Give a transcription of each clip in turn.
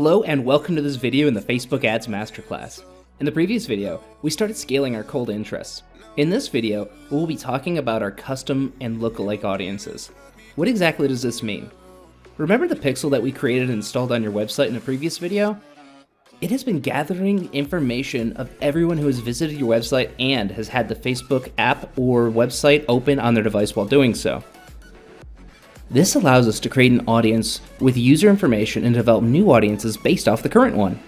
Hello and welcome to this video in the Facebook Ads Masterclass. In the previous video, we started scaling our cold interests. In this video, we'll be talking about our custom and lookalike audiences. What exactly does this mean? Remember the pixel that we created and installed on your website in the previous video? It has been gathering information of everyone who has visited your website and has had the Facebook app or website open on their device while doing so. This allows us to create an audience with user information and develop new audiences based off the current one.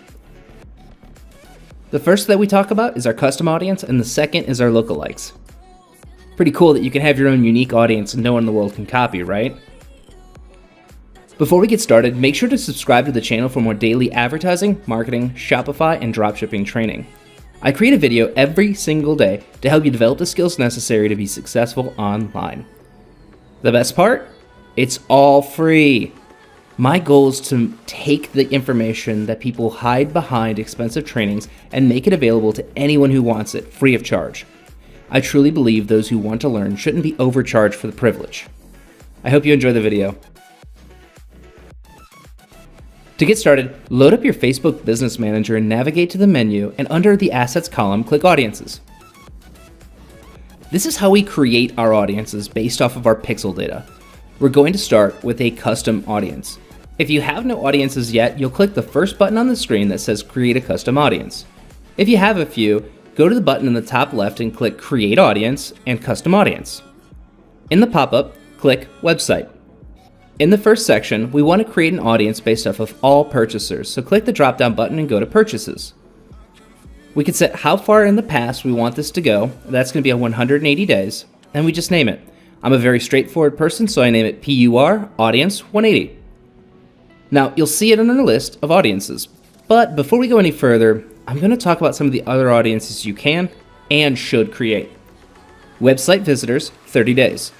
The first that we talk about is our custom audience, and the second is our lookalikes. Pretty cool that you can have your own unique audience and no one in the world can copy, right? Before we get started, make sure to subscribe to the channel for more daily advertising, marketing, Shopify, and dropshipping training. I create a video every single day to help you develop the skills necessary to be successful online. The best part? It's all free. My goal is to take the information that people hide behind expensive trainings and make it available to anyone who wants it, free of charge. I truly believe those who want to learn shouldn't be overcharged for the privilege. I hope you enjoy the video. To get started, load up your Facebook Business Manager and navigate to the menu, and under the Assets column, click Audiences. This is how we create our audiences based off of our pixel data. We're going to start with a custom audience. If you have no audiences yet, you'll click the first button on the screen that says Create a Custom Audience. If you have a few, go to the button in the top left and click Create Audience and Custom Audience. In the pop-up, click Website. In the first section, we want to create an audience based off of all purchasers, so click the drop-down button and go to Purchases. We can set how far in the past we want this to go. That's going to be 180 days, and we just name it. I'm a very straightforward person, so I name it PUR Audience 180. Now, you'll see it on our list of audiences. But before we go any further, I'm going to talk about some of the other audiences you can and should create. Website visitors, 30 days.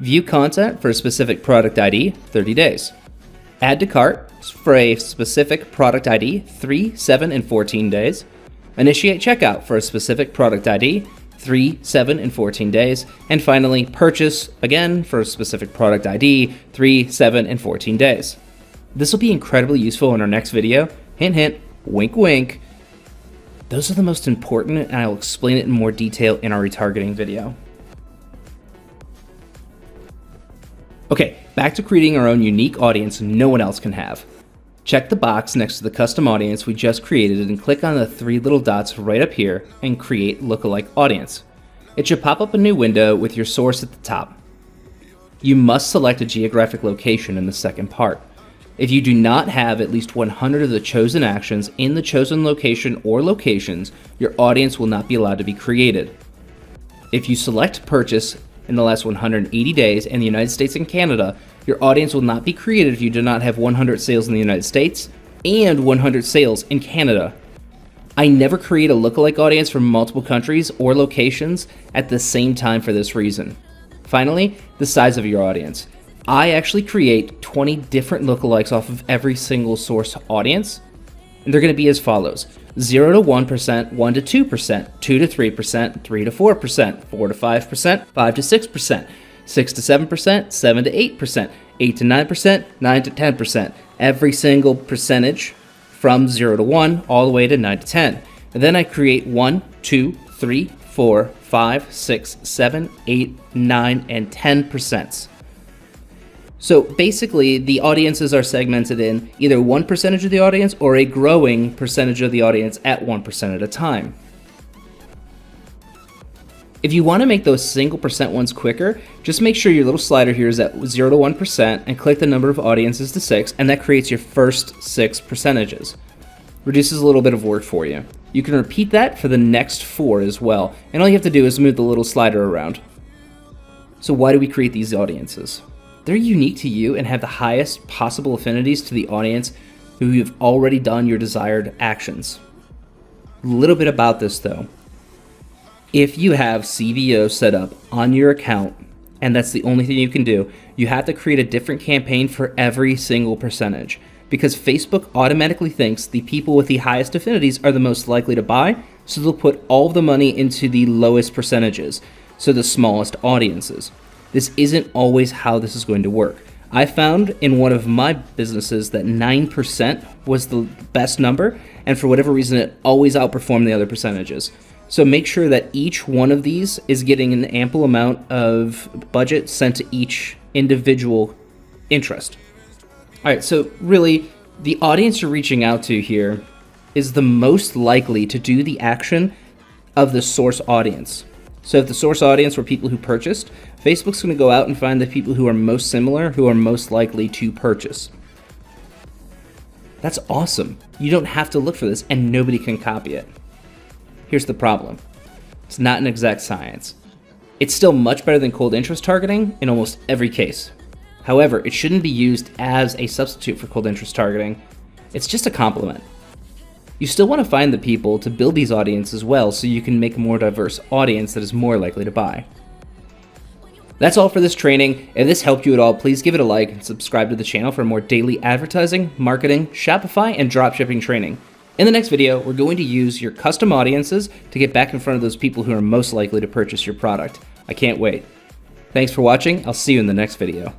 View content for a specific product ID, 30 days. Add to cart for a specific product ID, 3, 7, and 14 days. Initiate checkout for a specific product ID, 3, 7, and 14 days, and finally, purchase, again, for a specific product ID, 3, 7, and 14 days. This will be incredibly useful in our next video. Hint, hint, wink, wink. Those are the most important, and I will explain it in more detail in our retargeting video. Okay, back to creating our own unique audience no one else can have. Check the box next to the custom audience we just created and click on the 3 little dots right up here and create lookalike audience. It should pop up a new window with your source at the top. You must select a geographic location in the second part. If you do not have at least 100 of the chosen actions in the chosen location or locations, your audience will not be allowed to be created. If you select purchase in the last 180 days in the United States and Canada, your audience will not be created if you do not have 100 sales in the United States and 100 sales in Canada. I never create a lookalike audience from multiple countries or locations at the same time for this reason. Finally, the size of your audience. I actually create 20 different lookalikes off of every single source audience, and they're going to be as follows: 0 to 1%, 1 to 2%, 2 to 3%, 3 to 4%, 4 to 5%, 5 to 6%, 6 to 7%, 7 to 8%, 8 to 9%, 9 to 10%. Every single percentage from 0 to 1 all the way to 9 to 10. And then I create 1, 2, 3, 4, 5, 6, 7, 8, 9, and 10%. So basically, the audiences are segmented in either 1% of the audience or a growing percentage of the audience at 1% at a time. If you want to make those single percent ones quicker, just make sure your little slider here is at 0 to 1% and click the number of audiences to 6, and that creates your first 6 percentages. Reduces a little bit of work for you. You can repeat that for the next 4 as well, and all you have to do is move the little slider around. So why do we create these audiences? They're unique to you and have the highest possible affinities to the audience who you've already done your desired actions. A little bit about this though. If you have CVO set up on your account, and that's the only thing you can do, you have to create a different campaign for every single percentage, because Facebook automatically thinks the people with the highest affinities are the most likely to buy, so they'll put all of the money into the lowest percentages, so the smallest audiences. This isn't always how this is going to work. I found in one of my businesses that 9% was the best number, and for whatever reason, it always outperformed the other percentages. So make sure that each one of these is getting an ample amount of budget sent to each individual interest. All right, so really, the audience you're reaching out to here is the most likely to do the action of the source audience. So if the source audience were people who purchased, Facebook's going to go out and find the people who are most similar, who are most likely to purchase. That's awesome. You don't have to look for this, and nobody can copy it. Here's the problem. It's not an exact science. It's still much better than cold interest targeting in almost every case. However, it shouldn't be used as a substitute for cold interest targeting. It's just a complement. You still want to find the people to build these audiences well so you can make a more diverse audience that is more likely to buy. That's all for this training. If this helped you at all, please give it a like and subscribe to the channel for more daily advertising, marketing, Shopify, and dropshipping training. In the next video, we're going to use your custom audiences to get back in front of those people who are most likely to purchase your product. I can't wait. Thanks for watching. I'll see you in the next video.